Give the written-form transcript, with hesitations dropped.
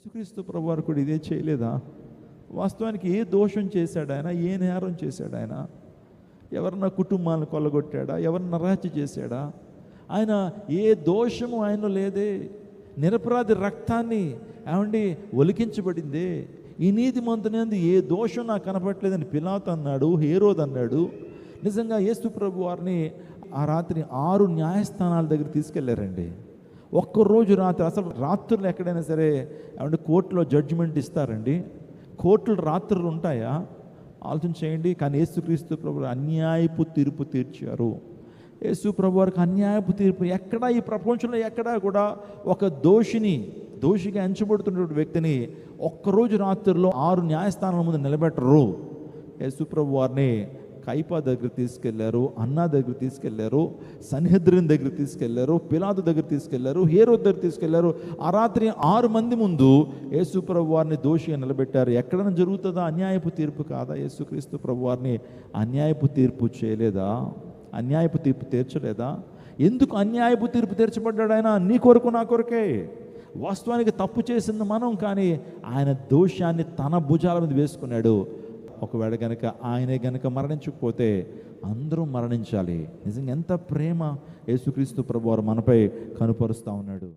యేసుక్రీస్తు ప్రభువారు కూడా ఇదే చేయలేదా? వాస్తవానికి ఏ దోషం చేశాడు ఆయన? ఏ నేరం చేశాడు ఆయన? ఎవరన్నా కుటుంబాలను కొల్లగొట్టాడా? ఎవరన్నా నరహత్య చేశాడా? ఆయన ఏ దోషము ఆయనలో లేదే. నిరపరాధి రక్తాన్ని ఏమండి ఒలికించబడిందే. ఈ నీతిమంతునందు ఏ దోషం నాకు కనపట్లేదని పిలాతు అన్నాడు, హేరోదు అన్నాడు. నిజంగా యేసు ప్రభు వారిని ఆ రాత్రి 6 న్యాయస్థానాల దగ్గర తీసుకెళ్లారండి. ఒక్కరోజు రాత్రి, అసలు రాత్రులు ఎక్కడైనా సరే ఏమంటే కోర్టులో జడ్జిమెంట్ ఇస్తారండి? కోర్టులు రాత్రులు ఉంటాయా? ఆలోచన చేయండి. కానీ యేసుక్రీస్తు ప్రభు అన్యాయపు తీర్పు తీర్చారు. యేసు ప్రభు వారికి అన్యాయపు తీర్పు ఎక్కడా, ఈ ప్రపంచంలో ఎక్కడా కూడా ఒక దోషిగా ఎంచబడుతున్న వ్యక్తిని ఒక్కరోజు రాత్రుల్లో 6 న్యాయస్థానాల ముందు నిలబెట్టరు. యేసు ప్రభు వారిని కైపా దగ్గర తీసుకెళ్లారు, అన్నా దగ్గర తీసుకెళ్లారు, సన్హెద్రిన్ దగ్గర తీసుకెళ్లారు, పిలాతు దగ్గర తీసుకెళ్లారు, హేరోదు దగ్గర తీసుకెళ్లారు. ఆ రాత్రి 6 మంది ముందు యేసు ప్రభు వారిని దోషిగా నిలబెట్టారు. ఎక్కడైనా జరుగుతుందా? అన్యాయపు తీర్పు కాదా? యేసుక్రీస్తు ప్రభు వారిని అన్యాయపు తీర్పు చేయలేదా? అన్యాయపు తీర్పు తీర్చలేదా? ఎందుకు అన్యాయపు తీర్పు తీర్చబడ్డాడు ఆయన? నీ కొరకు, నా కొరకే. వాస్తవానికి తప్పు చేసింది మనం, కానీ ఆయన దోషాన్ని తన భుజాల మీద వేసుకున్నాడు. ఒకవేళ గనక ఆయనే గనక మరణించకపోతే అందరూ మరణించాలి. నిజంగా ఎంత ప్రేమ యేసుక్రీస్తు ప్రభువారు మనపై కనుపరుస్తూ ఉన్నాడు.